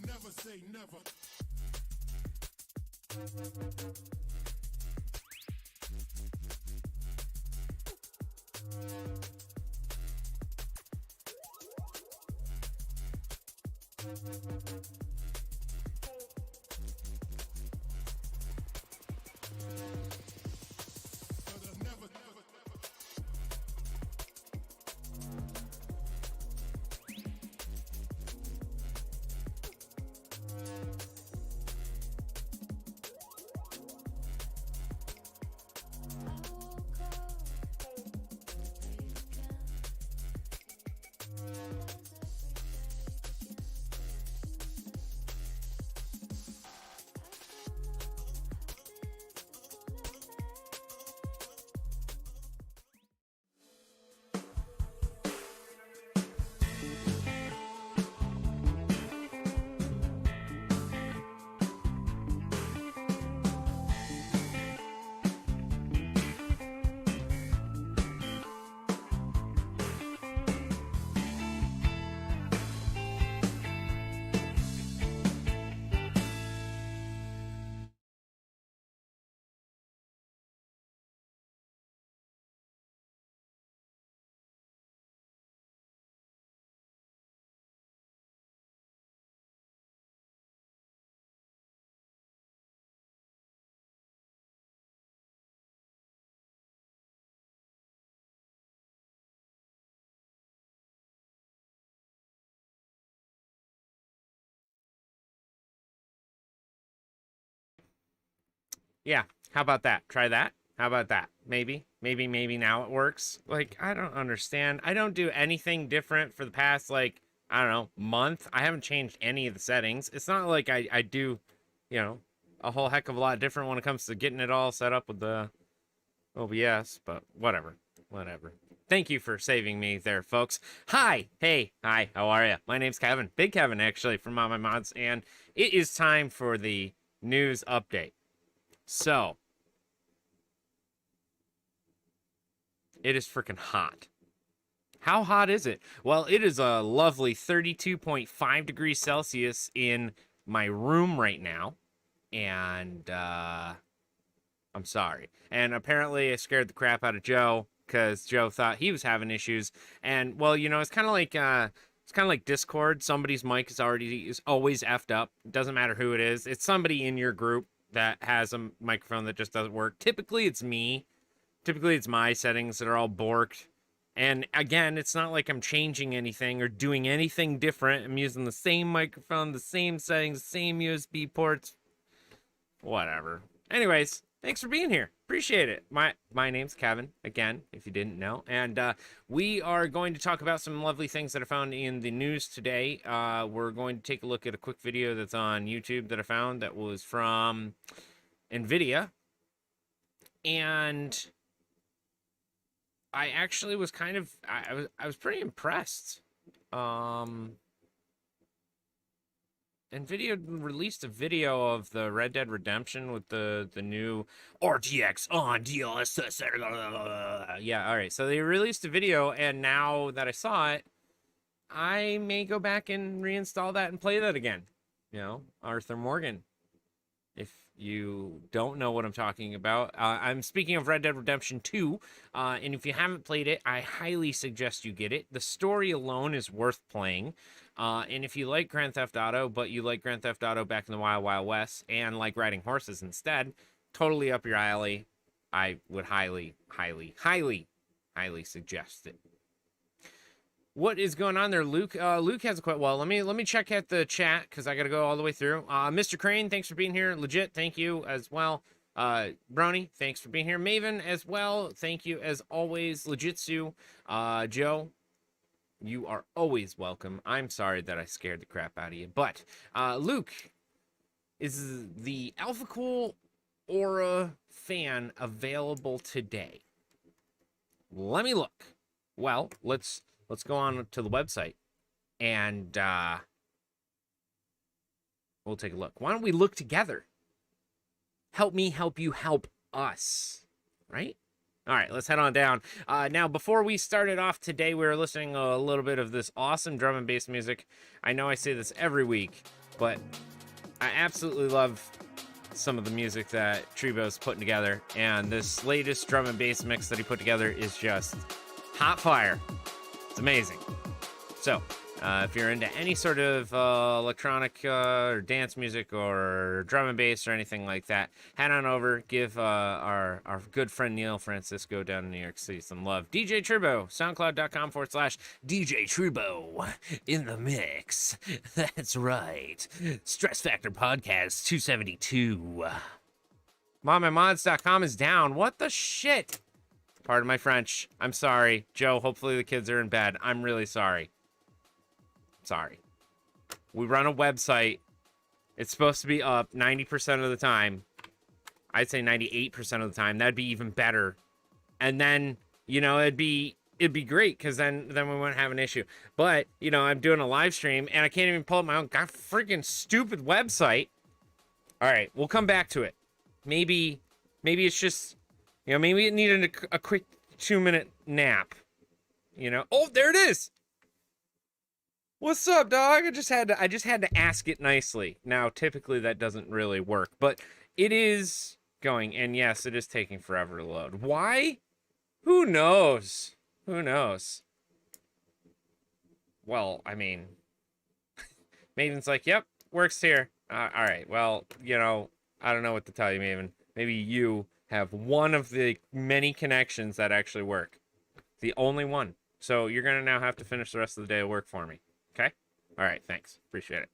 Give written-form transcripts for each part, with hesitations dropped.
Never say never. Yeah, how about that? Try that. How about that? Maybe now it works. Like, I don't understand. I don't do anything different for the past, like, I don't know, month. I haven't changed any of the settings. It's not like I do, you know, a whole heck of a lot different when it comes to getting it all set up with the OBS, but whatever. Whatever. Thank you for saving me there, folks. Hi! Hey! Hi, how are you? My name's Kevin. BIGKevin, actually, from ModMyMods, and it is time for the news update. So, it is freaking hot. How hot is it? Well, it is a lovely 32.5 degrees Celsius in my room right now. And, I'm sorry. And apparently I scared the crap out of Joe because Joe thought he was having issues. And, well, you know, it's kind of like Discord. Somebody's mic is always effed up. It doesn't matter who it is. It's somebody in your group that has a microphone that just doesn't work. Typically, it's me. Typically, it's my settings that are all borked. And again, it's not like I'm changing anything or doing anything different. I'm using the same microphone, the same settings, the same USB ports. Whatever. Anyways, thanks for being here. Appreciate it. My name's Kevin, again, if you didn't know. And we are going to talk about some lovely things that I found in the news today. We're going to take a look at a quick video that's on YouTube that I found that was from NVIDIA. And I actually was kind of, I was pretty impressed. NVIDIA released a video of the Red Dead Redemption with the new RTX on DLSS. Yeah, all right. So they released a video, and now that I saw it, I may go back and reinstall that and play that again. You know, Arthur Morgan. If you don't know what I'm talking about, I'm speaking of Red Dead Redemption 2, and if you haven't played it, I highly suggest you get it. The story alone is worth playing, and if you like Grand Theft Auto, but you like Grand Theft Auto back in the Wild Wild West and like riding horses instead, totally up your alley. I would highly suggest it. What is going on there, Luke? Luke has a question. Well, let me check at the chat because I got to go all the way through. Mr. Crane, thanks for being here. Legit, thank you as well. Brony, thanks for being here. Maven as well, thank you as always. Legitsu, Joe, you are always welcome. I'm sorry that I scared the crap out of you, but Luke, is the Alpha Cool Aura fan available today? Let me look. Well, let's go on to the website and We'll take a look. Why don't we look together? Help me help you help us, right? All right, let's head on down. Now, before we started off today, we were listening a little bit of this awesome drum and bass music. I know I say this every week, but I absolutely love some of the music that Trebo's putting together, and this latest drum and bass mix that he put together is just hot fire. It's amazing. So, if you're into any sort of electronic or dance music or drum and bass or anything like that, head on over, give our good friend Neil Francisco down in New York City some love. DJ Trebo, soundcloud.com/DJ Trebo in the mix. That's right. Stress Factor Podcast 272. ModMyMods.com is down. What the shit? Pardon my French. I'm sorry. Joe, hopefully the kids are in bed. I'm really sorry. Sorry. We run a website. It's supposed to be up 90% of the time. I'd say 98% of the time. That'd be even better. And then, you know, it'd be great, because then we wouldn't have an issue. But, you know, I'm doing a live stream and I can't even pull up my own god freaking stupid website. All right, we'll come back to it. Maybe it's just, you know, maybe it needed a quick 2-minute nap. You know, oh, there it is. What's up, dog? I just had to ask it nicely. Now, typically that doesn't really work, but it is going, and yes, it is taking forever to load. Why? Who knows? Who knows? Well, I mean, Maven's like, yep, works here. All right, well, you know, I don't know what to tell you, Maven. Maybe you have one of the many connections that actually work. The only one. So you're going to now have to finish the rest of the day of work for me. Okay? All right, thanks. Appreciate it.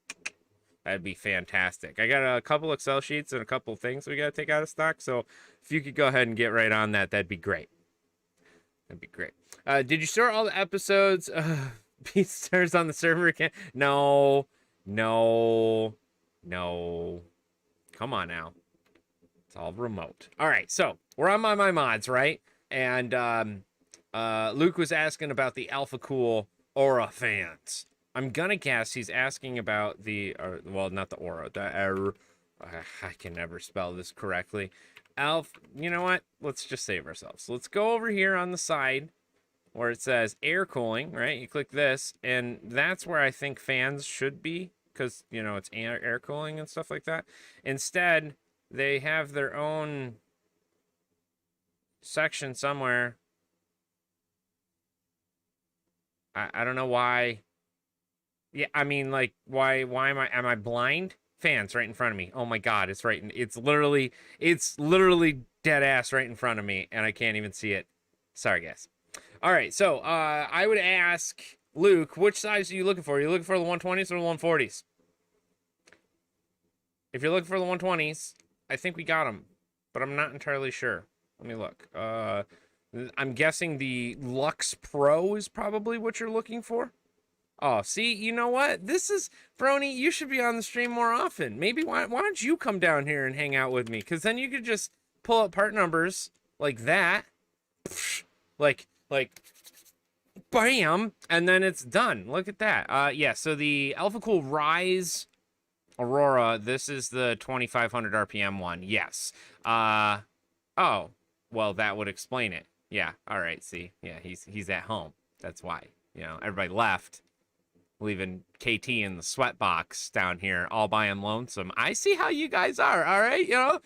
That'd be fantastic. I got a couple Excel sheets and a couple things we got to take out of stock, so if you could go ahead and get right on that, that'd be great. That'd be great. Did you store all the episodes? BeatStars on the server again? No. Come on now. It's all remote. All right, so we're on ModMyMods, right? And Luke was asking about the Alpha Cool Aura fans. I'm gonna guess he's asking about the, well, not the Aura, the I can never spell this correctly. You know what? Let's just save ourselves. Let's go over here on the side where it says air cooling, right? You click this, and that's where I think fans should be, because, you know, it's air cooling and stuff like that. Instead, they have their own section somewhere. I don't know why. Yeah, I mean, like, why am I blind? Fans right in front of me. Oh my god, it's literally dead ass right in front of me, and I can't even see it. Sorry, guys. All right, so I would ask Luke, which size are you looking for? Are you looking for the 120s or the 140s? If you're looking for the 120s, I think we got them, but I'm not entirely sure. Let me look. I'm guessing the Lux Pro is probably what you're looking for. Oh, see, you know what? This is, Brony, you should be on the stream more often. Maybe, why don't you come down here and hang out with me? Because then you could just pull up part numbers like that. Like, bam, and then it's done. Look at that. Yeah, so the Alpha Cool Rise Aurora, this is the 2500 RPM one. Yes. Oh, well, that would explain it. Yeah, all right, see. Yeah, he's at home. That's why. You know, everybody left, leaving KT in the sweat box down here all by him lonesome. I see how you guys are, all right? You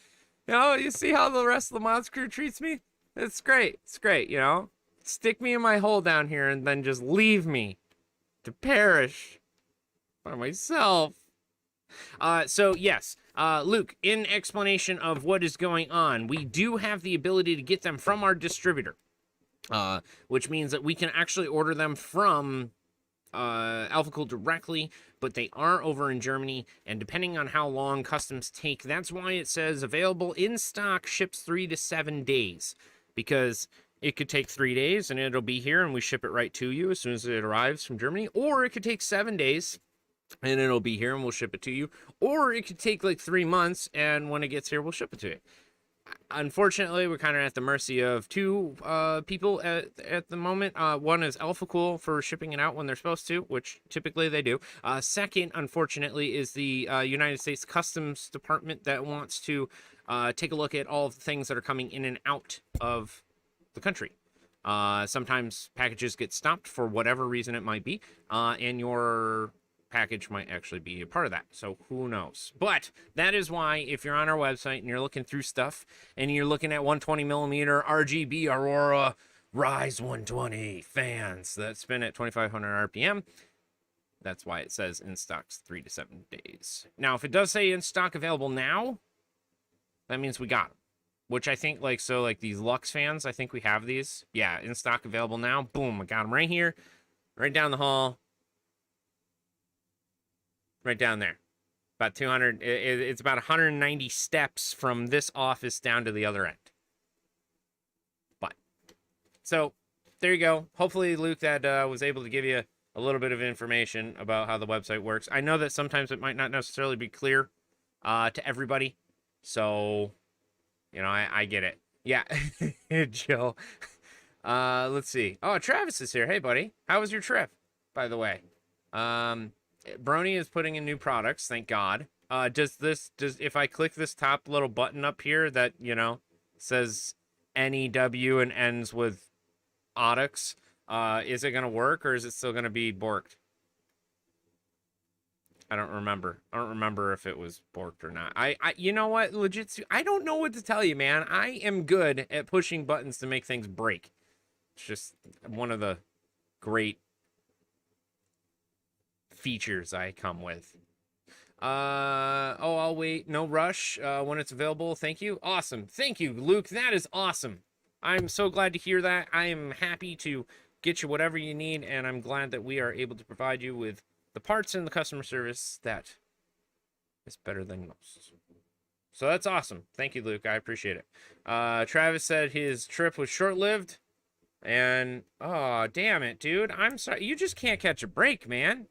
know, you see how the rest of the Mods crew treats me? It's great. It's great, you know? Stick me in my hole down here and then just leave me to perish by myself. So, yes, Luke, in explanation of what is going on, we do have the ability to get them from our distributor, which means that we can actually order them from Alpha Cool directly, but they are over in Germany, and depending on how long customs take, that's why it says available in stock, ships 3 to 7 days, because it could take 3 days and it'll be here and we ship it right to you as soon as it arrives from Germany, or it could take 7 days and it'll be here and we'll ship it to you, or it could take like 3 months and when it gets here we'll ship it to you. unfortunately, we're kind of at the mercy of two people at the moment. One is Alpha Cool for shipping it out when they're supposed to, which typically they do. Second, unfortunately, is the United States Customs Department that wants to take a look at all of the things that are coming in and out of the country. Sometimes packages get stopped for whatever reason it might be, and your package might actually be a part of that. So who knows? But that is why if you're on our website and you're looking through stuff and you're looking at 120 millimeter RGB Aurora Rise 120 fans that spin at 2500 RPM, that's why it says in stocks 3 to 7 days. Now, if it does say in stock available now, that means we got them. Which I think, like these Lux fans, I think we have these. Yeah, in stock available now. Boom, I got them right here, right down the hall. Right down there. About 200, it's about 190 steps from this office down to the other end. But, so, there you go. Hopefully, Luke, that was able to give you a little bit of information about how the website works. I know that sometimes it might not necessarily be clear to everybody. So, you know, I get it. Yeah, Joe. Let's see. Oh, Travis is here. Hey, buddy. How was your trip, by the way? Brony is putting in new products, thank God. Does if I click this top little button up here that, you know, says NEW and ends with Odyx, is it going to work or is it still going to be borked? I don't remember. I don't remember if it was borked or not. You know what, legit, I don't know what to tell you, man. I am good at pushing buttons to make things break. It's just one of the great features I come with. I'll wait. No rush. When it's available. Thank you. Awesome. Thank you, Luke. That is awesome. I'm so glad to hear that. I am happy to get you whatever you need, and I'm glad that we are able to provide you with the parts and the customer service that is better than most. So that's awesome. Thank you, Luke. I appreciate it. Travis said his trip was short-lived, and oh, damn it, dude. I'm sorry. You just can't catch a break, man.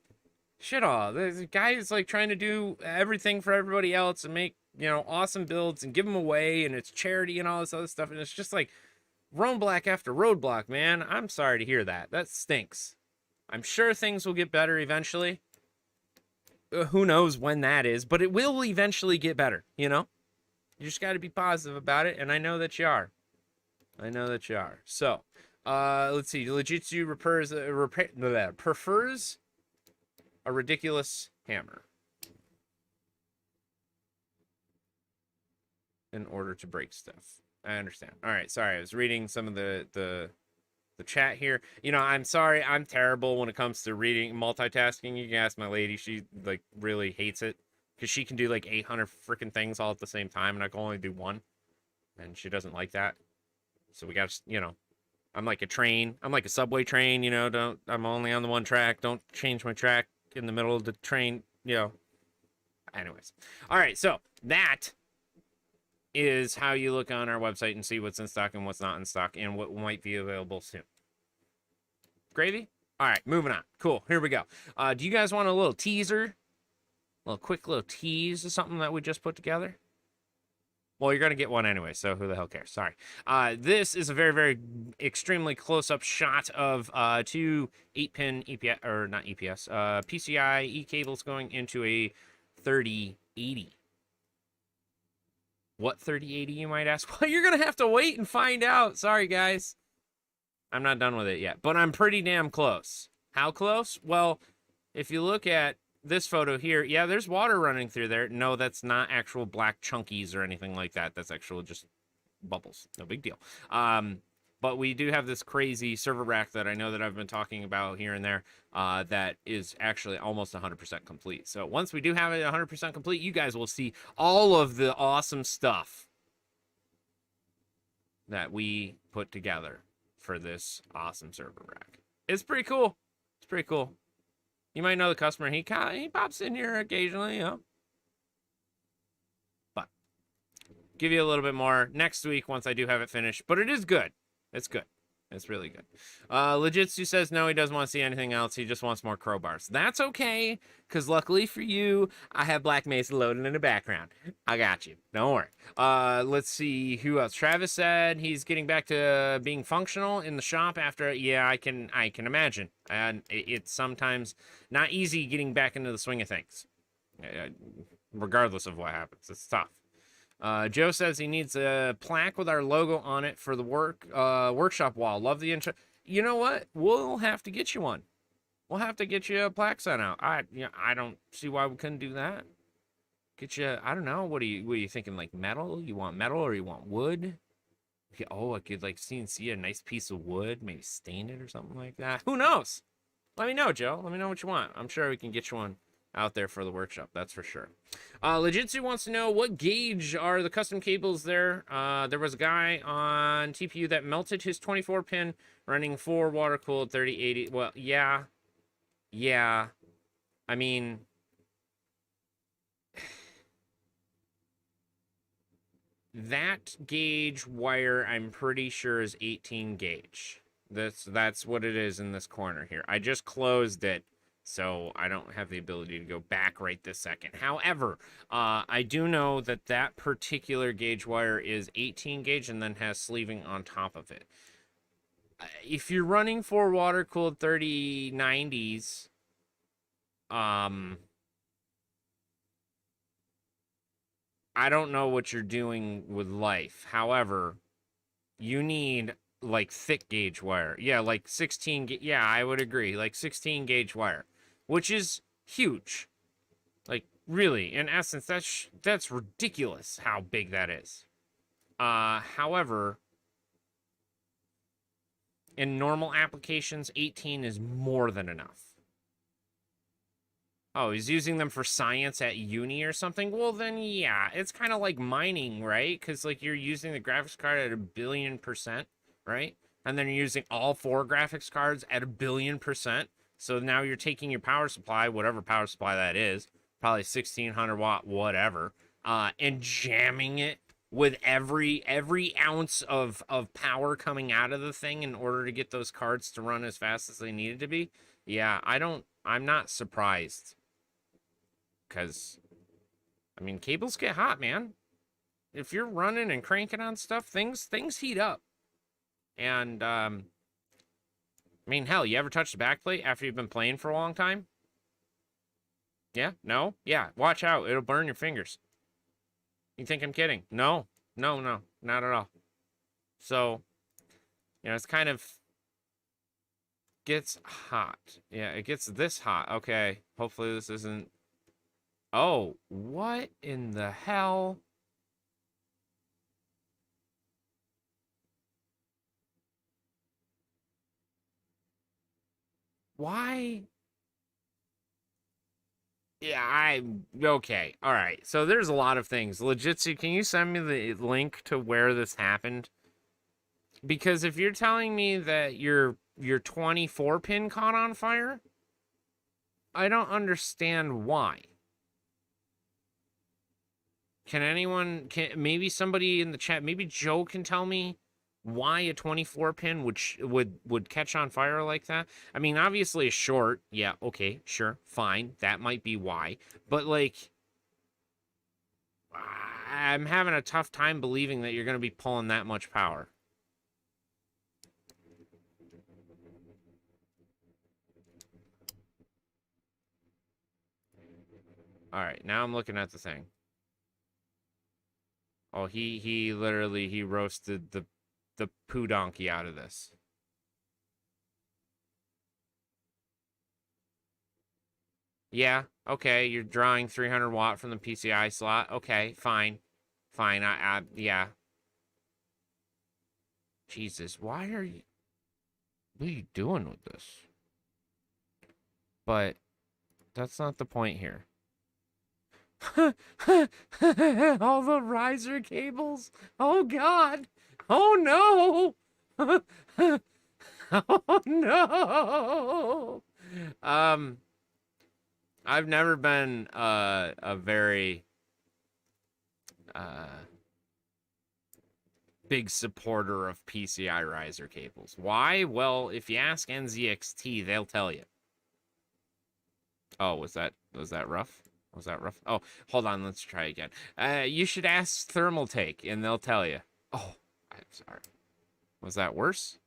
Shit all. The guy is like trying to do everything for everybody else and make, you know, awesome builds and give them away, and it's charity and all this other stuff, and it's just like roadblock after roadblock, man. I'm sorry to hear that. That stinks. I'm sure things will get better eventually. Who knows when that is, but it will eventually get better, you know? You just got to be positive about it, and I know that you are. I know that you are. So, let's see. Legitsu prefers a ridiculous hammer in order to break stuff. I understand. All right, sorry. I was reading some of the chat here. You know, I'm sorry. I'm terrible when it comes to reading multitasking. You can ask my lady. She like really hates it because she can do like 800 freaking things all at the same time, and I can only do one, and she doesn't like that. So we got to, you know, I'm like a train. I'm like a subway train. You know, I'm only on the one track. Don't change my track in the middle of the train. You know. Anyways, all right. So that is how you look on our website and see what's in stock and what's not in stock and what might be available soon. Gravy? All right, moving on. Cool, here we go. Do you guys want a little teaser? A quick little tease of something that we just put together? Well, you're going to get one anyway, so who the hell cares? Sorry. This is a very, very extremely close-up shot of two 8-pin EPS, or not EPS, PCIe cables going into a 3080. What 3080, you might ask? Well, you're going to have to wait and find out. Sorry, guys. I'm not done with it yet, but I'm pretty damn close. How close? Well, if you look at this photo here, yeah, there's water running through there. No, that's not actual black chunkies or anything like that. That's actual just bubbles. No big deal. But we do have this crazy server rack that I know that I've been talking about here and there that is actually almost 100% complete. So once we do have it 100% complete, you guys will see all of the awesome stuff that we put together for this awesome server rack. It's pretty cool. It's pretty cool. You might know the customer. He pops in here occasionally, you know. But give you a little bit more next week once I do have it finished. But it is good. It's good. It's really good. Legitsu says no, he doesn't want to see anything else. He just wants more crowbars. That's okay, because luckily for you, I have Black Mesa loading in the background. I got you. Don't worry. Let's see who else. Travis said he's getting back to being functional in the shop after. Yeah, I can imagine. And it's sometimes not easy getting back into the swing of things, regardless of what happens. It's tough. Joe says he needs a plaque with our logo on it for the workshop wall. Love the intro. You know what? We'll have to get you one. We'll have to get you a plaque sent out. I don't see why we couldn't do that. Get you. I don't know. What are you thinking? Like metal? You want metal or you want wood? Okay, oh, I could like see a nice piece of wood, maybe stain it or something like that. Who knows? Let me know, Joe. Let me know what you want. I'm sure we can get you one out there for the workshop, that's for sure. Legitsu wants to know what gauge are the custom cables there. There was a guy on TPU that melted his 24 pin running 4 water cooled 3080. Well, yeah. I mean, that gauge wire I'm pretty sure is 18 gauge. That's what it is in this corner here. I just closed it, so I don't have the ability to go back right this second. However, I do know that that particular gauge wire is 18 gauge and then has sleeving on top of it. If you're running 4 water-cooled 3090s, I don't know what you're doing with life. However, you need like thick gauge wire. Yeah, like 16. Yeah, I would agree. Like 16 gauge wire, which is huge. Like really, in essence, that's ridiculous how big that is. However, in normal applications, 18 is more than enough. Oh, he's using them for science at uni or something? Well, then, yeah, it's kind of like mining, right? Because, like, you're using the graphics card at 1,000,000,000%, right? And then you're using all 4 graphics cards at 1,000,000,000%. So now you're taking your power supply, whatever power supply that is, probably 1,600 watt, whatever, and jamming it with every ounce of power coming out of the thing in order to get those cards to run as fast as they needed to be. Yeah, I'm not surprised. Because, I mean, cables get hot, man. If you're running and cranking on stuff, things heat up. And, I mean, hell, you ever touch the backplate after you've been playing for a long time? Yeah? No? Yeah, watch out. It'll burn your fingers. You think I'm kidding? No, not at all. So, you know, it's kind of gets hot. Yeah, it gets this hot. Okay, hopefully this isn't... Oh, what in the hell? Why? Yeah, okay. All right. So there's a lot of things. Legitsu, can you send me the link to where this happened? Because if you're telling me that your 24 pin caught on fire, I don't understand why. Maybe somebody in the chat, maybe Joe can tell me why a 24 pin would catch on fire like that? I mean, obviously a short. Yeah, okay, sure, fine. That might be why. But like, I'm having a tough time believing that you're going to be pulling that much power. All right, now I'm looking at the thing. Oh, he literally he roasted the poo donkey out of this. Yeah, okay, you're drawing 300 watt from the PCI slot. Okay, fine. Fine, yeah. Jesus, why are you... What are you doing with this? But that's not the point here. All the riser cables. Oh, God. Oh, no. Oh, no. I've never been a very big supporter of PCI riser cables. Why? Well, if you ask NZXT, they'll tell you. Oh, was that rough? Was that rough? Oh, hold on, let's try again. You should ask Thermal Take, and they'll tell you. Oh, I'm sorry. Was that worse?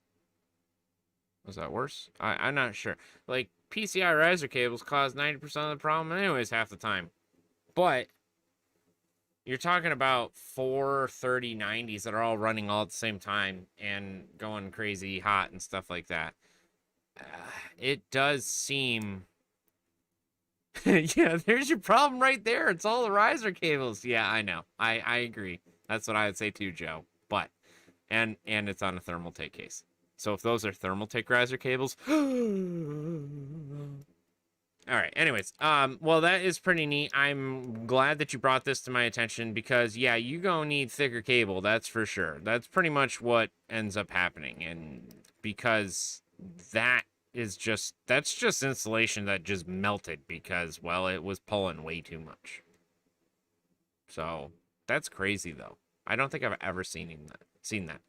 Was that worse? I'm not sure. Like, PCI riser cables cause 90% of the problem anyways half the time. But you're talking about 4 3090s that are all running all at the same time and going crazy hot and stuff like that. It does seem... yeah, there's your problem right there. It's all the riser cables. Yeah, I know. I agree. That's what I would say too, Joe. But, and it's on a thermal take case. So if those are thermal take riser cables... All right. Anyways, well, that is pretty neat. I'm glad that you brought this to my attention because, yeah, you gonna need thicker cable. That's for sure. That's pretty much what ends up happening. And because that's just insulation that just melted because, well, it was pulling way too much. So that's crazy, though. I don't think I've ever seen that.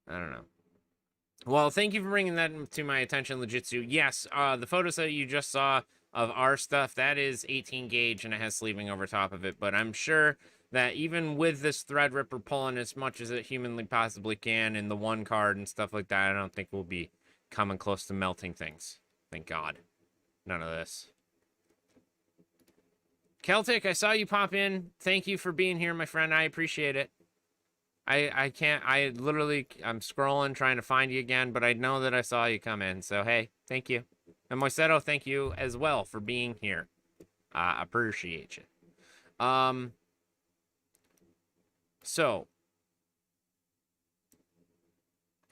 I don't know. Well, thank you for bringing that to my attention, Legitsu. Yes, the photos that you just saw of our stuff, that is 18 gauge and it has sleeving over top of it. But I'm sure that even with this Threadripper pulling as much as it humanly possibly can in the one card and stuff like that, I don't think we'll be coming close to melting things. Thank God. None of this. Celtic, I saw you pop in. Thank you for being here, my friend. I appreciate it. I'm scrolling trying to find you again, but I know that I saw you come in. So, hey, thank you. And Moiseto, thank you as well for being here. I appreciate you. So,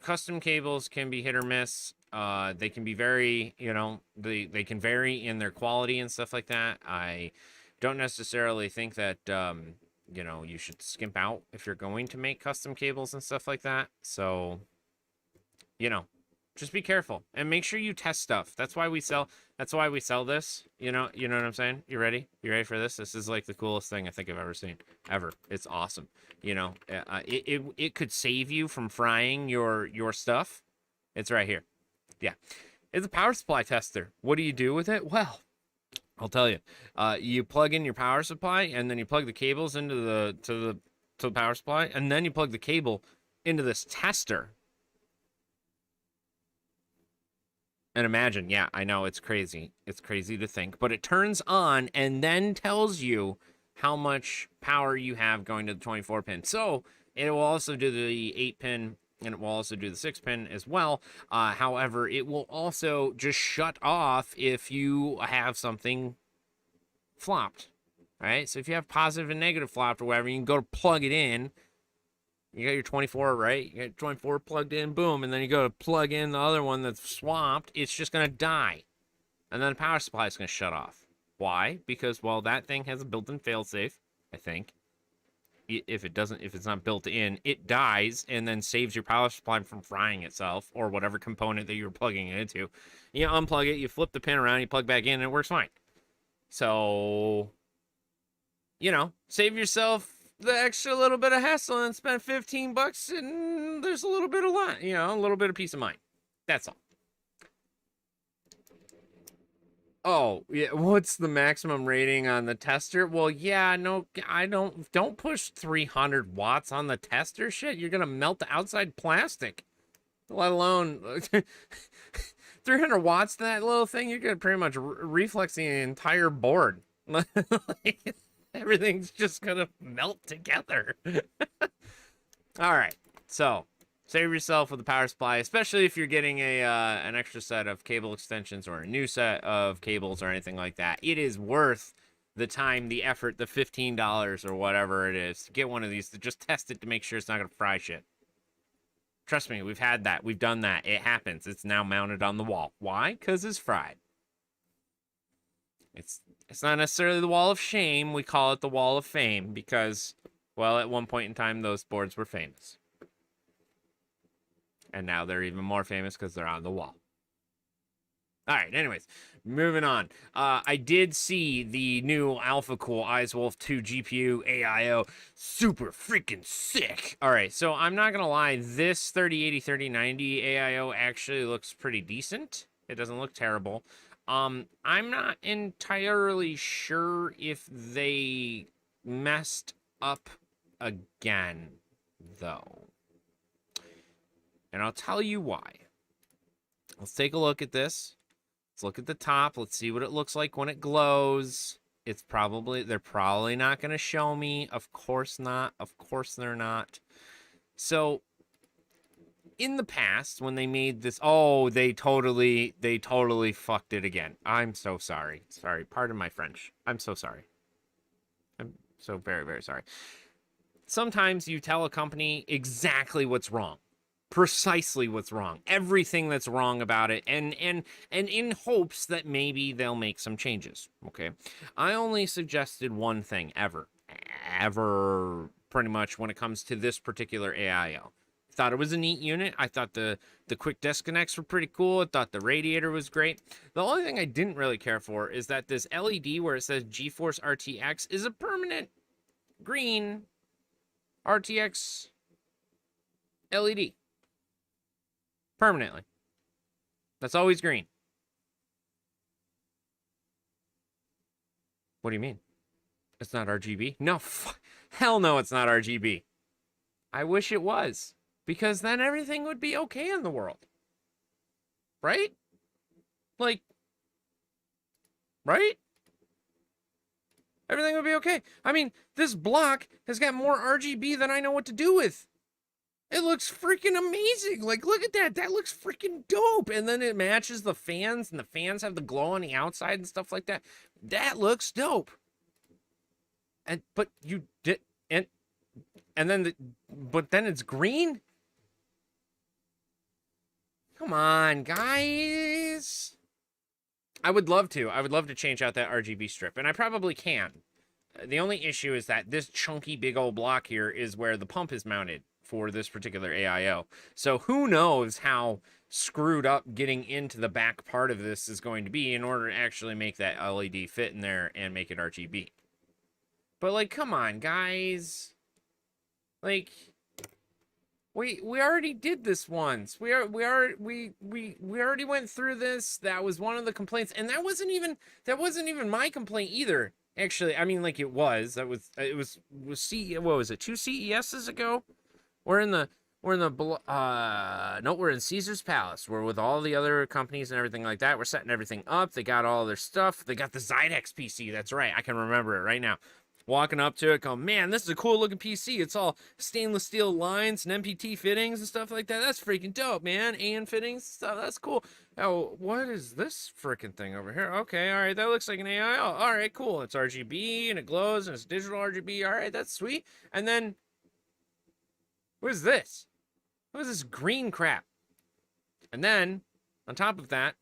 custom cables can be hit or miss. They can be very, they can vary in their quality and stuff like that. I don't necessarily think that, you should skimp out if you're going to make custom cables and stuff like that. So, just be careful and make sure you test stuff. That's why we sell this. You know what I'm saying? You ready? You ready for this? This is like the coolest thing I think I've ever seen. Ever. It's awesome. It could save you from frying your stuff. It's right here. Yeah. It's a power supply tester. What do you do with it? Well, I'll tell you. You plug in your power supply, and then you plug the cables into the power supply, and then you plug the cable into this tester. And imagine, yeah, I know it's crazy. It's crazy to think, but it turns on and then tells you how much power you have going to the 24-pin. So it will also do the 8-pin, and it will also do the 6-pin as well. However, it will also just shut off if you have something flopped, right? So if you have positive and negative flopped or whatever, you can go to plug it in. You got your 24, right? You got your 24 plugged in, boom, and then you go to plug in the other one that's swapped. It's just going to die. And then the power supply is going to shut off. Why? Because, well, that thing has a built-in failsafe, I think. If it's not built in, it dies and then saves your power supply from frying itself or whatever component that you're plugging it into. You unplug it, you flip the pin around, you plug back in, and it works fine. So, save yourself the extra little bit of hassle and spend $15 and there's a little bit of a little bit of peace of mind. That's all. Oh, yeah, what's the maximum rating on the tester? Well, yeah, no, I don't push 300 watts on the tester. Shit, you're gonna melt the outside plastic. Let alone 300 watts to that little thing, you're gonna pretty much reflex the entire board. Everything's just gonna melt together. All right, so save yourself with the power supply, especially if you're getting an extra set of cable extensions or a new set of cables or anything like that. It is worth the time, the effort, the $15 or whatever it is to get one of these to just test it to make sure it's not gonna fry shit. Trust me, we've had that. We've done that. It happens. It's now mounted on the wall. Why? Because it's fried. It's not necessarily the wall of shame. We call it the wall of fame because, well, at one point in time, those boards were famous. And now they're even more famous because they're on the wall. All right, anyways, moving on. I did see the new Alpha Cool IceWolf 2 GPU AIO. Super freaking sick. All right, so I'm not going to lie. This 3080-3090 AIO actually looks pretty decent. It doesn't look terrible. I'm not entirely sure if they messed up again, though. And I'll tell you why. Let's take a look at this. Let's look at the top. Let's see what it looks like when it glows. They're probably not going to show me. Of course not. Of course they're not. So, in the past, when they made this, oh, they totally fucked it again. I'm so sorry. Sorry. Pardon my French. I'm so sorry. I'm so very, very sorry. Sometimes you tell a company exactly what's wrong. Precisely what's wrong, everything that's wrong about it, and in hopes that maybe they'll make some changes. Okay, I only suggested one thing ever pretty much when it comes to this particular AIO. Thought it was a neat unit. I thought the quick disconnects were pretty cool. I thought the radiator was great. The only thing I didn't really care for is that this LED where it says GeForce RTX is a permanent green RTX LED. Permanently. That's always green. What do you mean? It's not RGB? No, hell no, it's not RGB. I wish it was, because then everything would be okay in the world. Right? Like, right? Everything would be okay. I mean, this block has got more RGB than I know what to do with. It looks freaking amazing. Like, look at that. That looks freaking dope. And then it matches the fans, and the fans have the glow on the outside and stuff like that. That looks dope. But you did, and then but then it's green? Come on, guys. I would love to. I would love to change out that RGB strip, and I probably can. The only issue is that this chunky big old block here is where the pump is mounted for this particular AIO. So who knows how screwed up getting into the back part of this is going to be in order to actually make that LED fit in there and make it RGB. But like, come on, guys. Like, we already did this once. We already went through this. That was one of the complaints, and that wasn't even my complaint either. Actually, I mean, like, it was. What was it? 2 CESs ago? We're in Caesar's Palace. We're with all the other companies and everything like that. We're setting everything up. They got all their stuff. They got the Zydex PC. That's right. I can remember it right now. Walking up to it, going, man, this is a cool looking PC. It's all stainless steel lines and MPT fittings and stuff like that. That's freaking dope, man. AN fittings and stuff. That's cool. Oh, what is this freaking thing over here? Okay, all right. That looks like an AIO. All right, cool. It's RGB and it glows and it's digital RGB. All right, that's sweet. And then, what is this? What is this green crap? And then, on top of that,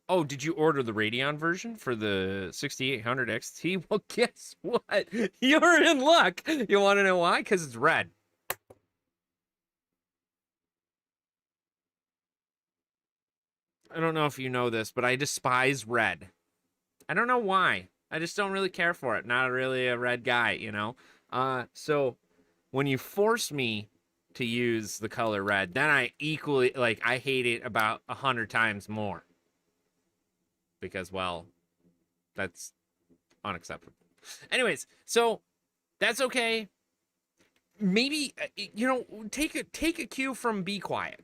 oh, did you order the Radeon version for the 6800 XT? Well, guess what? You're in luck. You want to know why? Because it's red. I don't know if you know this, but I despise red. I don't know why. I just don't really care for it. Not really a red guy, you know? So when you force me to use the color red, then I equally, like, I hate it about 100 times more. Because, well, that's unacceptable. Anyways, so that's okay. Maybe, you know, take a cue from Be Quiet.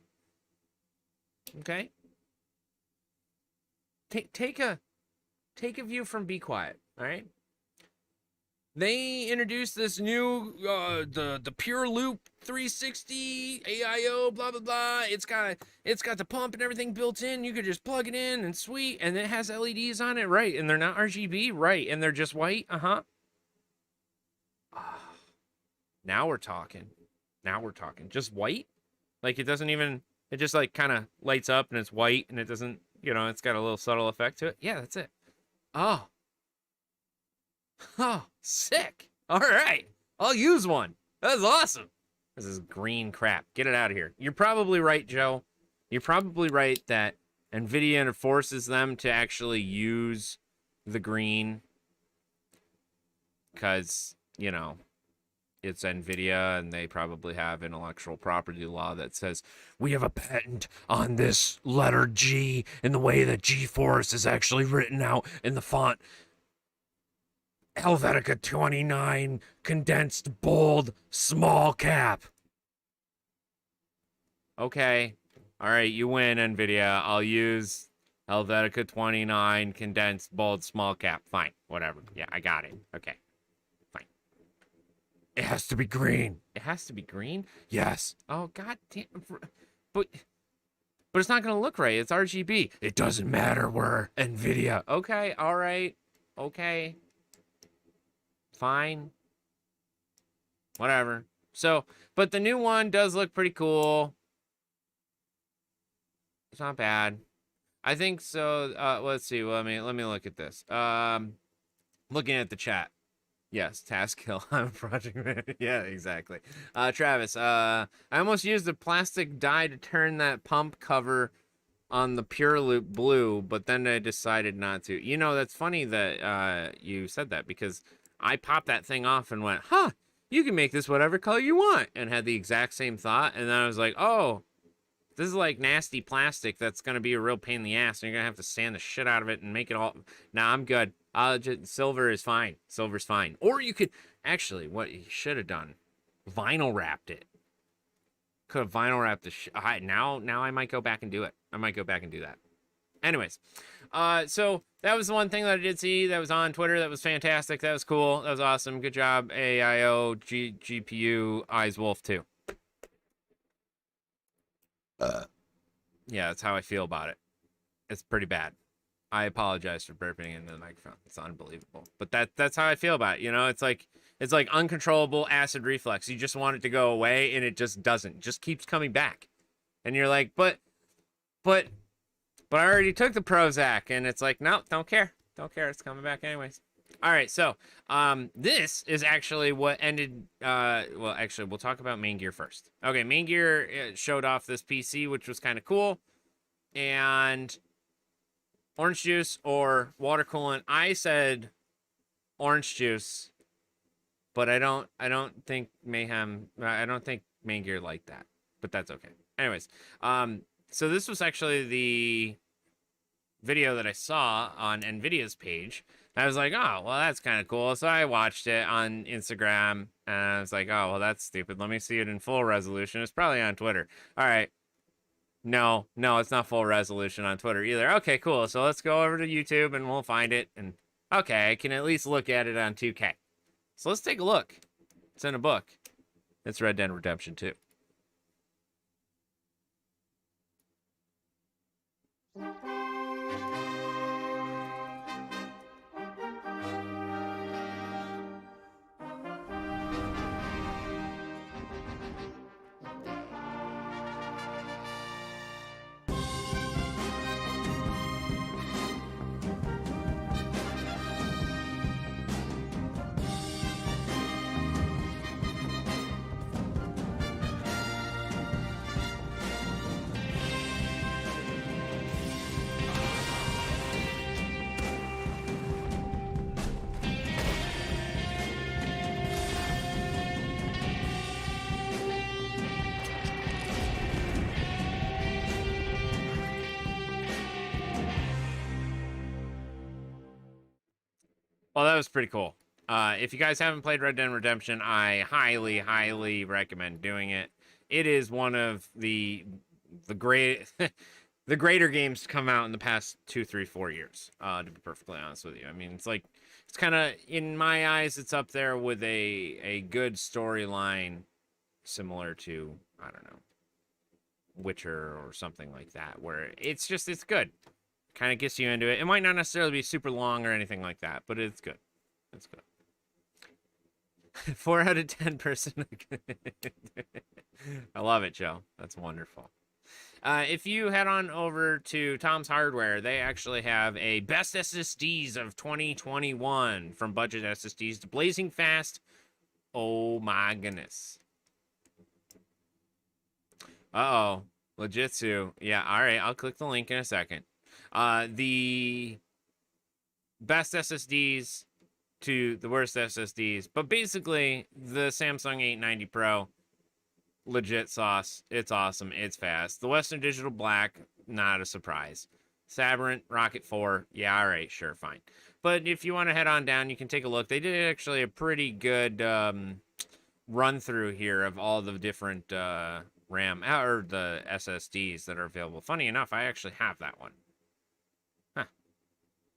Okay? Take a view from Be Quiet, all right? They introduced this new the Pure Loop 360 AIO, blah blah blah. It's got the pump and everything built in. You could just plug it in and sweet, and it has LEDs on it, right? And they're not RGB, right? And they're just white, Now we're talking. Now we're talking. Just white? Like, it doesn't even, it just like kind of lights up and it's white and it doesn't, you know, it's got a little subtle effect to it. Yeah, that's it. Oh, sick. All right. I'll use one. That's awesome. This is green crap. Get it out of here. You're probably right, Joe. You're probably right that NVIDIA forces them to actually use the green because, you know, it's NVIDIA and they probably have intellectual property law that says we have a patent on this letter G in the way that G-force is actually written out in the font Helvetica 29 condensed bold small cap. Okay. All right, you win, NVIDIA. I'll use Helvetica 29 condensed bold small cap. Fine, whatever. Yeah, I got it. Okay. It has to be green. It has to be green? Yes. Oh, god damn. But it's not going to look right. It's RGB. It doesn't matter. We're NVIDIA. Okay, all right. Okay. Fine. Whatever. So, but the new one does look pretty cool. It's not bad. I think so. Let's see. Let me look at this. Looking at the chat. Yes, task kill. I'm a project manager. Yeah, exactly. Travis, I almost used a plastic die to turn that pump cover on the Pure Loop blue, but then I decided not to. You know, that's funny that you said that because I popped that thing off and went, huh, you can make this whatever color you want, and had the exact same thought. And then I was like, oh, this is like nasty plastic that's going to be a real pain in the ass, and you're going to have to sand the shit out of it and make it all. Nah, I'm good. Silver is fine. Silver's fine. Or you could, actually, what you should have done, vinyl wrapped it. Could have vinyl wrapped the shit. Now I might go back and do it. I might go back and do that. Anyways, so that was the one thing that I did see that was on Twitter that was fantastic. That was cool. That was awesome. Good job, AIO, GPU, Eyes Wolf 2. Yeah, that's how I feel about it. It's pretty bad. I apologize for burping into the microphone. It's unbelievable. But that's how I feel about it. You know, it's like uncontrollable acid reflux. You just want it to go away and it just doesn't. It just keeps coming back. And you're like, but I already took the Prozac, and it's like, no, don't care. Don't care. It's coming back anyways. All right, so this is actually what ended. Well, actually, we'll talk about Main Gear first. Okay, Main Gear showed off this PC, which was kind of cool, and orange juice or water coolant. I said orange juice, but I don't think Mayhem. I don't think Main Gear liked that, but that's okay. Anyways, so this was actually the video that I saw on NVIDIA's page. I was like, oh, well, that's kind of cool. So I watched it on Instagram, and I was like, oh, well, that's stupid. Let me see it in full resolution. It's probably on Twitter. All right. No, it's not full resolution on Twitter either. Okay, cool. So let's go over to YouTube, and we'll find it. And okay, I can at least look at it on 2K. So let's take a look. It's in a book. It's Red Dead Redemption 2. Well, that was pretty cool. If you guys haven't played Red Dead Redemption, I highly, highly recommend doing it. It is one of the great, the greater games to come out in the past 2, 3, 4 years. To be perfectly honest with you, I mean, it's kind of, in my eyes, it's up there with a good storyline, similar to, I don't know, Witcher or something like that, where it's good. Kind of gets you into it. It might not necessarily be super long or anything like that, but it's good. It's good. 4 out of 10 person. I love it, Joe. That's wonderful. If you head on over to Tom's Hardware, they actually have a best SSDs of 2021, from budget SSDs to blazing fast. Oh my goodness. Uh-oh. Legitsu. Yeah, all right. I'll click the link in a second. The best SSDs to the worst SSDs. But basically, the Samsung 890 Pro, legit sauce. It's awesome. It's fast. The Western Digital Black, not a surprise. Sabrent, Rocket 4, yeah, all right, sure, fine. But if you want to head on down, you can take a look. They did actually a pretty good run through here of all the different RAM or the SSDs that are available. Funny enough, I actually have that one. Huh.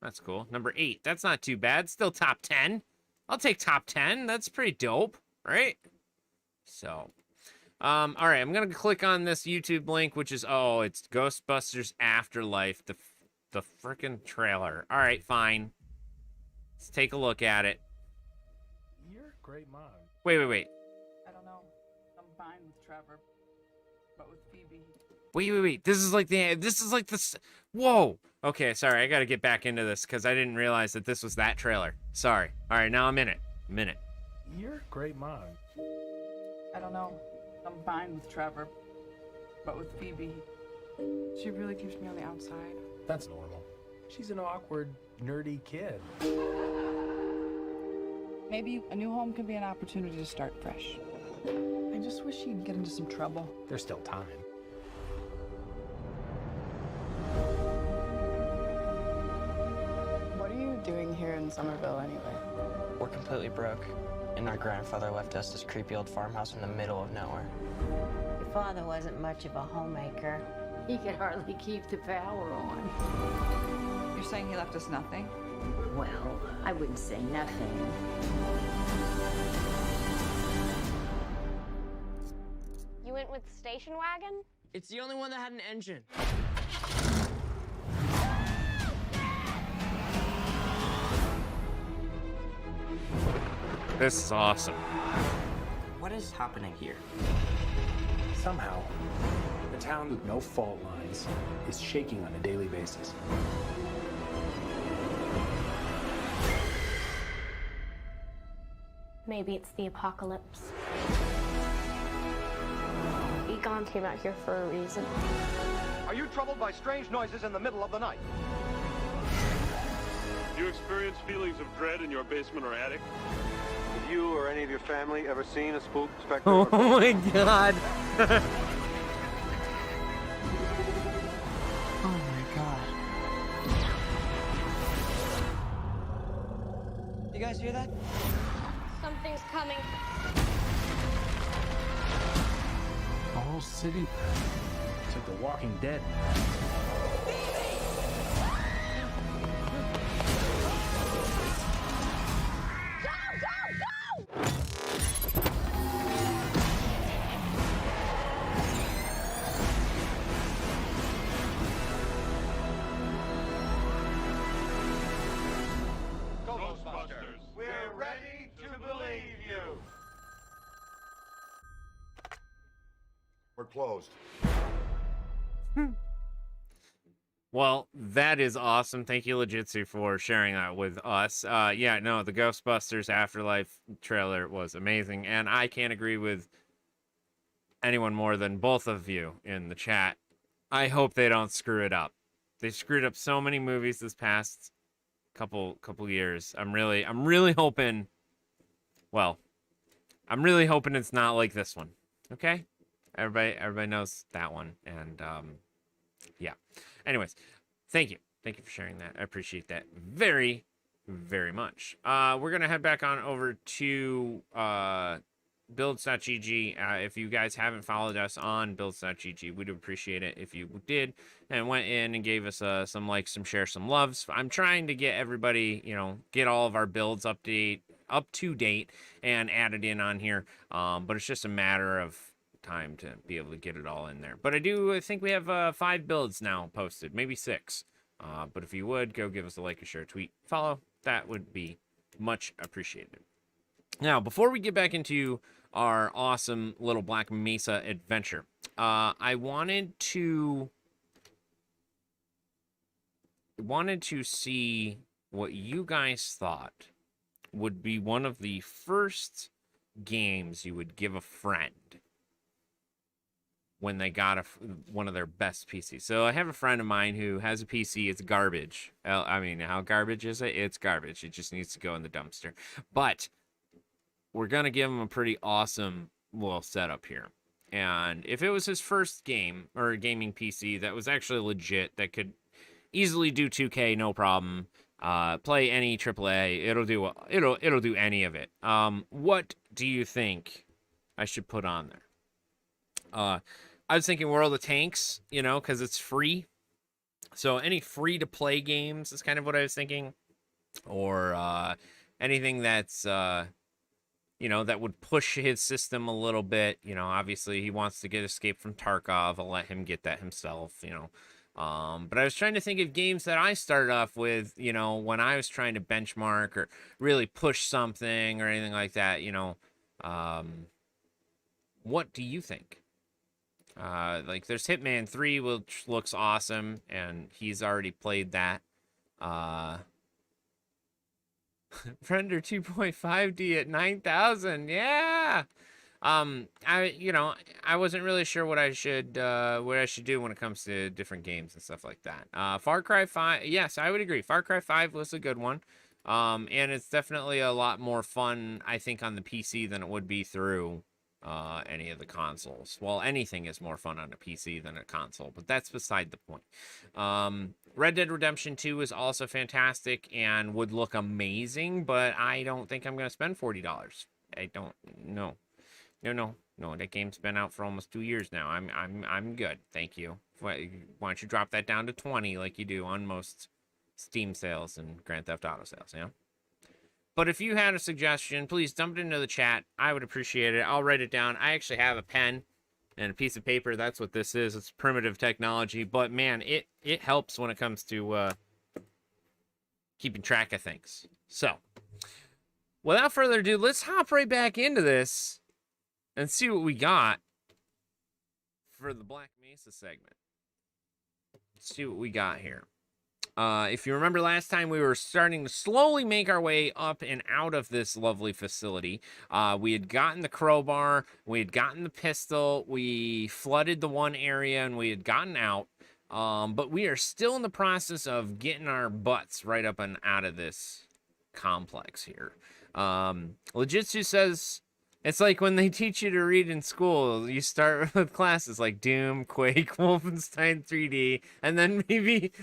That's cool. Number 8. That's not too bad. Still top 10. I'll take top 10. That's pretty dope, right? So, all right. I'm gonna click on this YouTube link, which is it's Ghostbusters Afterlife, the freaking trailer. All right, fine. Let's take a look at it. You're a great mom. Wait. I don't know. I'm fine with Trevor, but with Phoebe. Wait. This is like this. Whoa. Okay, sorry. I got to get back into this because I didn't realize that this was that trailer. Sorry. All right, now I'm in it. You're a great mom. I don't know. I'm fine with Trevor, but with Phoebe. She really keeps me on the outside. That's normal. She's an awkward, nerdy kid. Maybe a new home could be an opportunity to start fresh. I just wish she'd get into some trouble. There's still time. What are you doing here in Somerville anyway? We're completely broke, and our grandfather left us this creepy old farmhouse in the middle of nowhere. Your father wasn't much of a homemaker. He could hardly keep the power on. You're saying he left us nothing? Well, I wouldn't say nothing. You went with the station wagon? It's the only one that had an engine. This is awesome. What is happening here? Somehow, the town with no fault lines is shaking on a daily basis. Maybe it's the apocalypse. Egon came out here for a reason. Are you troubled by strange noises in the middle of the night? Do you experience feelings of dread in your basement or attic? Have you or any of your family ever seen a spook, specter, Oh my god. Oh my god. You guys hear that? Something's coming. The whole city. It's like The Walking Dead. Ghostbusters, we're ready to believe you. We're closed. Well, that is awesome. Thank you, Legitsu, for sharing that with us. Yeah, no, the Ghostbusters Afterlife trailer was amazing, and I can't agree with anyone more than both of you in the chat. I hope they don't screw it up. They screwed up so many movies this past couple years. I'm really hoping. Well, I'm really hoping it's not like this one. Okay, everybody knows that one, and yeah. Anyways, thank you for sharing that. I appreciate that very, very much. We're gonna head back on over to builds.gg. If you guys haven't followed us on builds.gg, we'd appreciate it if you did and went in and gave us some likes, some shares, some loves. I'm trying to get everybody, get all of our builds up to date and added in on here. But it's just a matter of time to be able to get it all in there. But I think we have 5 builds now posted, maybe 6. But if you would, go give us a like, a share, tweet, follow. That would be much appreciated. Now, before we get back into our awesome little Black Mesa adventure, I wanted to see what you guys thought would be one of the first games you would give a friend when they got one of their best PCs. So I have a friend of mine who has a PC. It's garbage. I mean, how garbage is it? It's garbage. It just needs to go in the dumpster. But we're going to give him a pretty awesome little setup here. And if it was his first game or gaming PC that was actually legit, that could easily do 2K, no problem, play any AAA, it'll do any of it. What do you think I should put on there? I was thinking World of Tanks, you know, because it's free. So any free-to-play games is kind of what I was thinking. Or anything that's, you know, that would push his system a little bit. You know, obviously he wants to get Escape from Tarkov. I'll let him get that himself, you know. But I was trying to think of games that I started off with, you know, when I was trying to benchmark or really push something or anything like that, you know. What do you think? Like there's Hitman 3, which looks awesome, and he's already played that. Render 2.5D at 9,000. Yeah. I wasn't really sure what I should do when it comes to different games and stuff like that. Far Cry 5, yes, I would agree. Far Cry 5 was a good one. And it's definitely a lot more fun, I think, on the PC than it would be through any of the consoles. Well, anything is more fun on a PC than a console, but that's beside the point. Red Dead Redemption 2 is also fantastic and would look amazing, but I don't think I'm going to spend $40. I don't know. No, that game's been out for almost 2 years now. I'm good. Thank you. Why don't you drop that down to 20 like you do on most Steam sales and Grand Theft Auto sales, you know? But if you had a suggestion, please dump it into the chat. I would appreciate it. I'll write it down. I actually have a pen and a piece of paper. That's what this is. It's primitive technology, but man, it helps when it comes to keeping track of things. So, without further ado, let's hop right back into this and see what we got for the Black Mesa segment. Let's see what we got here. If you remember last time, we were starting to slowly make our way up and out of this lovely facility. We had gotten the crowbar, we had gotten the pistol, we flooded the one area, and we had gotten out. But we are still in the process of getting our butts right up and out of this complex here. Legitsu says, it's like when they teach you to read in school. You start with classes like Doom, Quake, Wolfenstein 3D, and then maybe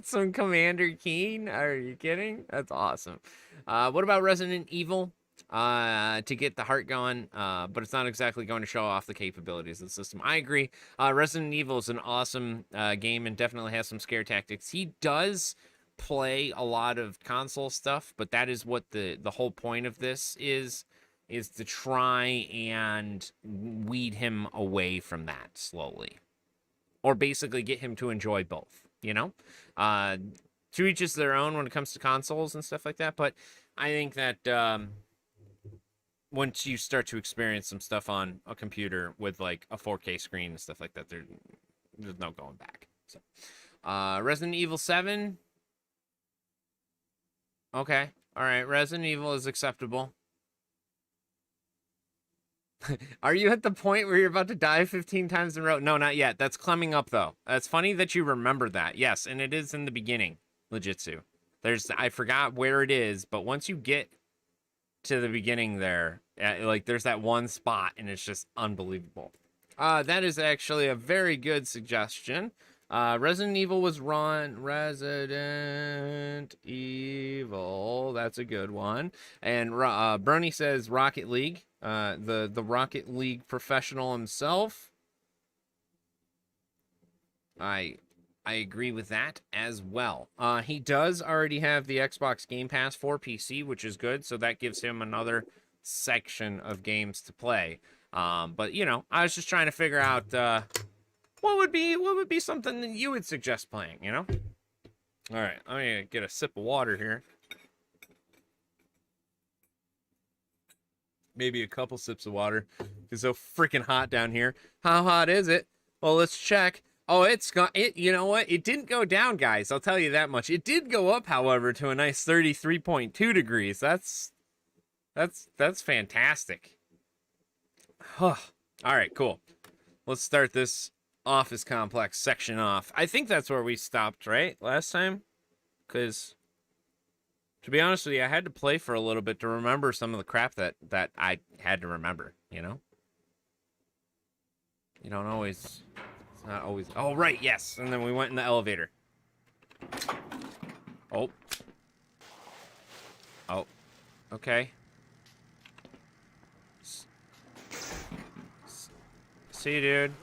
some Commander Keen. Are you kidding? That's awesome. What about Resident Evil? To get the heart going, but it's not exactly going to show off the capabilities of the system. I agree. Resident Evil is an awesome game and definitely has some scare tactics. He does play a lot of console stuff, but that is what the whole point of this is to try and weed him away from that slowly. Or basically get him to enjoy both, you know? To each is their own when it comes to consoles and stuff like that, but I think that once you start to experience some stuff on a computer with like a 4K screen and stuff like that, there's no going back. So, Resident Evil 7. Okay. All right. Resident Evil is acceptable. Are you at the point where you're about to die 15 times in a row? No, not yet. That's climbing up, though. It's funny that you remember that. Yes, and it is in the beginning, Legitsu. I forgot where it is, but once you get to the beginning there, like, there's that one spot, and it's just unbelievable. That is actually a very good suggestion. Resident Evil was run. Resident Evil. That's a good one. And Brony says Rocket League. The Rocket League professional himself. I agree with that as well. He does already have the Xbox Game Pass for PC, which is good. So that gives him another section of games to play. But you know, I was just trying to figure out what would be something that you would suggest playing, you know? All right, I'm gonna get a sip of water here. Maybe a couple sips of water. It's so freaking hot down here. How hot is it? Well, let's check. Oh, it's got it. You know what? It didn't go down, guys. I'll tell you that much. It did go up, however, to a nice 33.2 degrees. That's fantastic. All right, cool. let's start this office complex section off. I think that's where we stopped, right? Last time? Because, to be honest with you, I had to play for a little bit to remember some of the crap that I had to remember, you know? You don't always... It's not always... Oh, right, yes! And then we went in the elevator. Oh. Oh. Okay. See you, dude.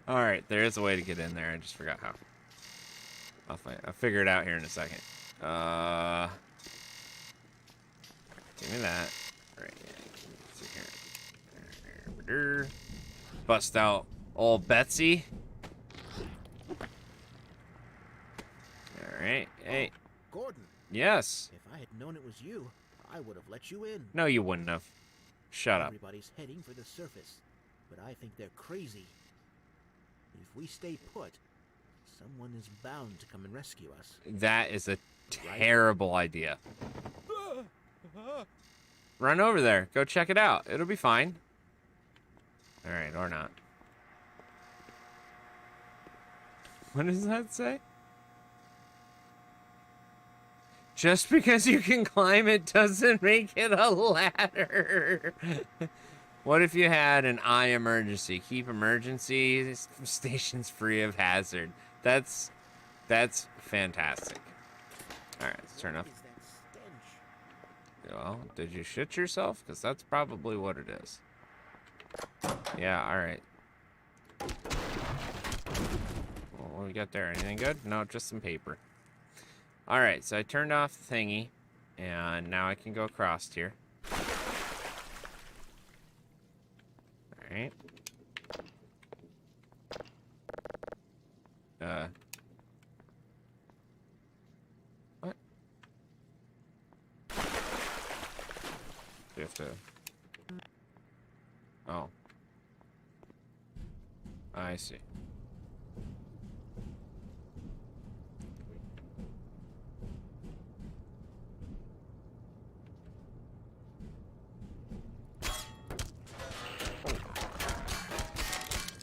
Alright, there is a way to get in there. I just forgot how. I'll figure it out here in a second. Give me that. Right, yeah. See here. Bust out old Betsy. Alright, hey. Gordon. Yes. If I had known it was you, I would have let you in. No, you wouldn't have. Shut up. Everybody's heading for the surface, but I think they're crazy. If we stay put, someone is bound to come and rescue us. That is a terrible idea. Run over there. Go check it out. It'll be fine. Alright, or not. What does that say? Just because you can climb it doesn't make it a ladder. What if you had an eye emergency? Keep emergency stations free of hazard. That's fantastic. Alright, let's turn off. Well, did you shit yourself? Because that's probably what it is. Yeah, alright. Well, what do we got there? Anything good? No, just some paper. Alright, so I turned off the thingy, and now I can go across here. Alright. What? You have to... Oh. I see.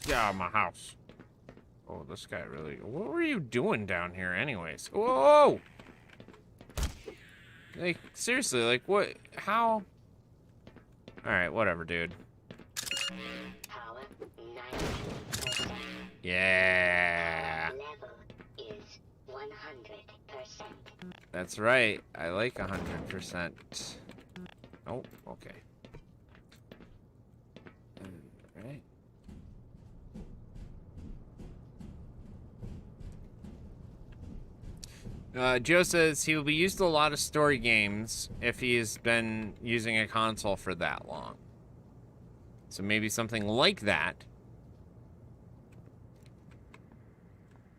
Get out of my house. Oh, this guy really... What were you doing down here anyways? Whoa! Like, seriously, like, what? How? Alright, whatever, dude. Power 90%. Yeah! Level is 100%. That's right. I like 100%. Oh, okay. Alright. Joe says he will be used to a lot of story games if he's been using a console for that long. So maybe something like that.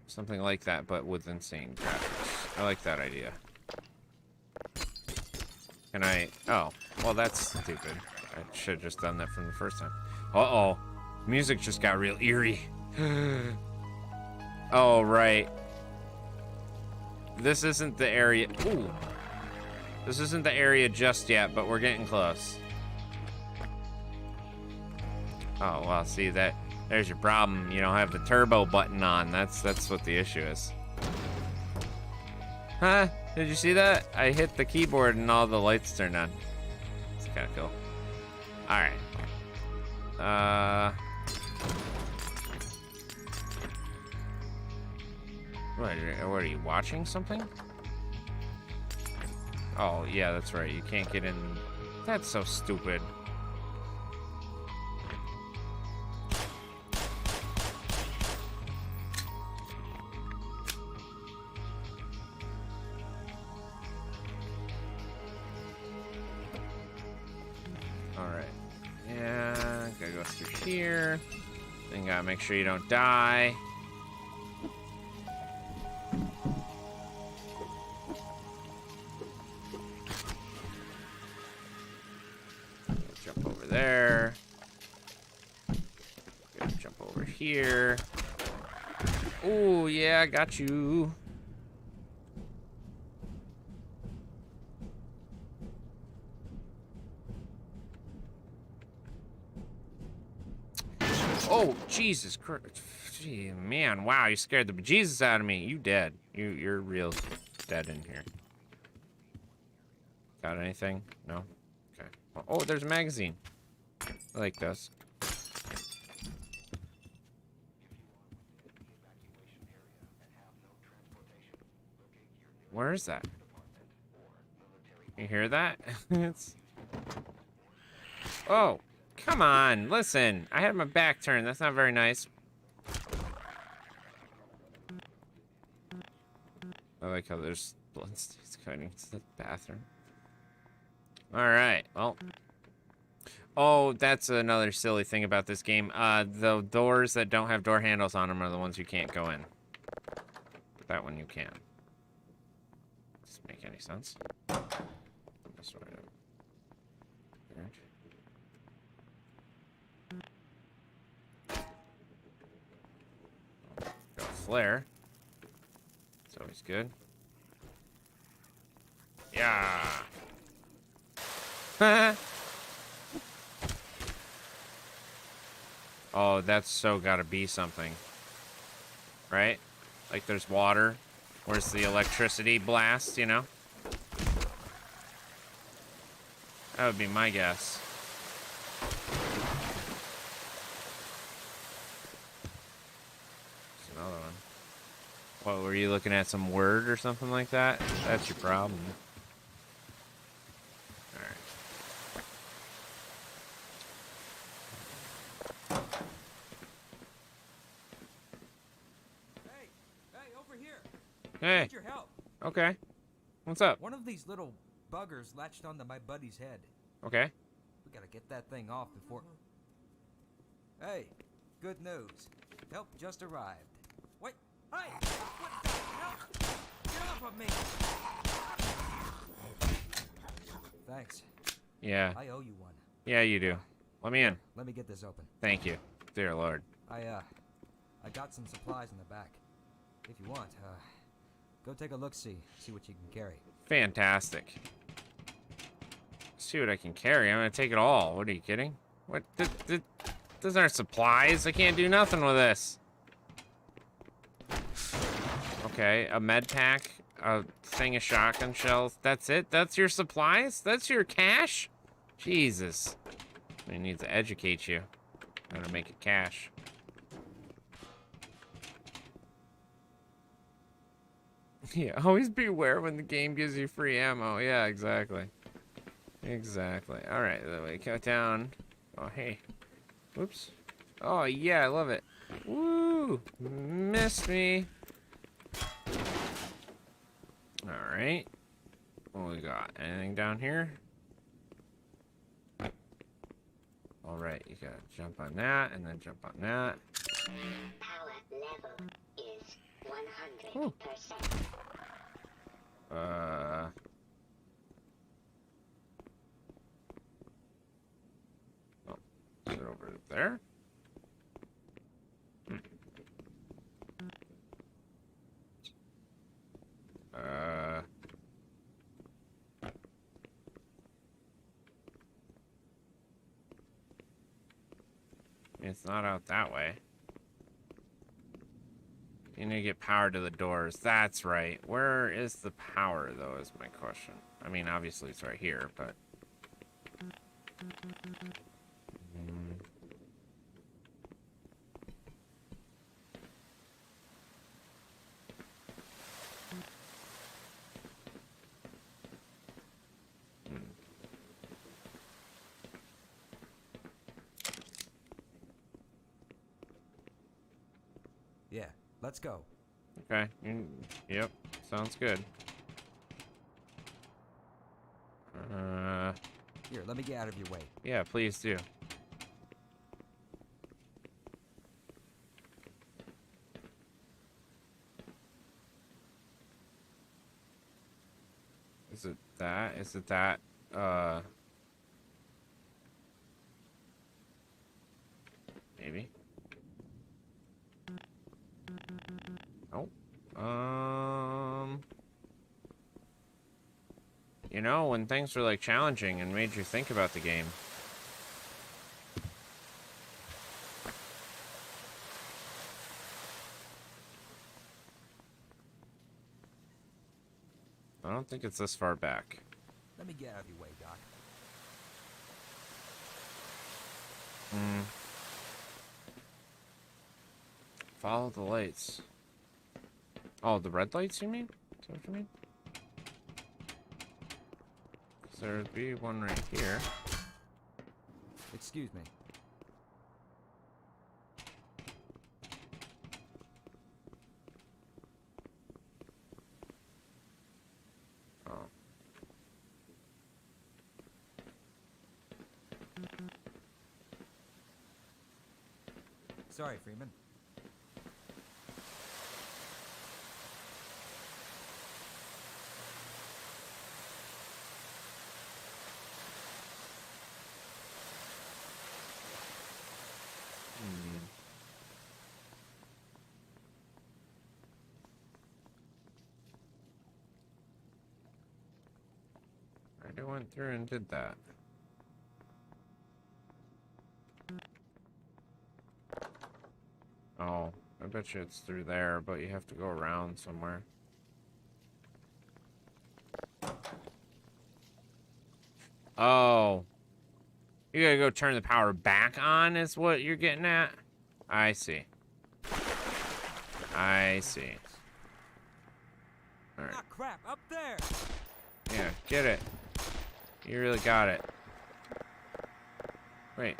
Something like that, but with insane graphics. I like that idea. Can I... Oh, well, that's stupid. I should have just done that from the first time. Uh-oh. Music just got real eerie. Oh, right. This isn't the area... Ooh. This isn't the area just yet, but we're getting close. Oh, well, see, that... There's your problem. You don't have the turbo button on. That's what the issue is. Huh? Did you see that? I hit the keyboard and all the lights turned on. It's kind of cool. Alright. What are you watching something? Oh, yeah, that's right. You can't get in. That's so stupid. Alright. Yeah, gotta go through here. Then gotta make sure you don't die. Jump over there. Gotta jump over here. Oh, yeah, I got you. Oh, Jesus Christ. Gee, man, wow, you scared the bejesus out of me. You dead. You're real dead in here. Got anything? No? Okay. Oh, there's a magazine. I like this. Where is that? You hear that? It's... Oh, come on. Listen, I had my back turned. That's not very nice. I like how there's bloodstains cutting into the bathroom. Alright, well. Oh, that's another silly thing about this game. The doors that don't have door handles on them are the ones you can't go in. That one you can. Doesn't make any sense. This way. Weird. Got a flare. It's always good. Yeah. Oh, that's so gotta be something. Right? Like there's water. Where's the electricity blast, you know? That would be my guess. There's another one. What, were you looking at some word or something like that? That's your problem. Hey. Need your help. Okay. What's up? One of these little buggers latched onto my buddy's head. Okay. We gotta get that thing off before... Hey, good news. Help just arrived. Wait, hey! What the hell? Get off of me! Thanks. Yeah. I owe you one. Yeah, you do. Let me in. Let me get this open. Thank you. Dear Lord. I got some supplies in the back. If you want, go take a look-see. See what you can carry. Fantastic. See what I can carry. I'm gonna take it all. What are you kidding? What? Those aren't supplies. I can't do nothing with this. Okay, a med pack, a thing of shotgun shells. That's it? That's your supplies? That's your cash? Jesus. We need to educate you how to make it cash. Yeah, always beware when the game gives you free ammo. Yeah, exactly. Exactly. Alright, then we cut down. Oh, hey. Whoops. Oh, yeah, I love it. Woo! Missed me. Alright. What we got? Anything down here? Alright, you gotta jump on that, and then jump on that. Power level is 100%. Ooh. Oh, is it over there? Hmm. It's not out that way. You need to get power to the doors. That's right. Where is the power, though, is my question. I mean, obviously it's right here, but... Yeah, let's go. Okay. Yep. Sounds good. Here, let me get out of your way. Yeah, please do. Is it that? Is it that? Maybe. Nope. You know, when things were like challenging and made you think about the game. I don't think it's this far back. Let me get out of your way, Doc. Follow the lights. Oh, the red lights, you mean? Is that what you mean? 'Cause there'd be one right here. Excuse me. Oh. Sorry, Freeman. I went through and did that. Oh, I bet you it's through there, but you have to go around somewhere. Oh. You gotta go turn the power back on is what you're getting at? I see. I see. Alright. Ah, crap, up there! Yeah, get it. You really got it. Wait.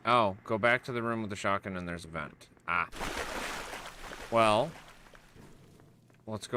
Oh, go back to the room with the shotgun and there's a vent. Ah. Well, let's go.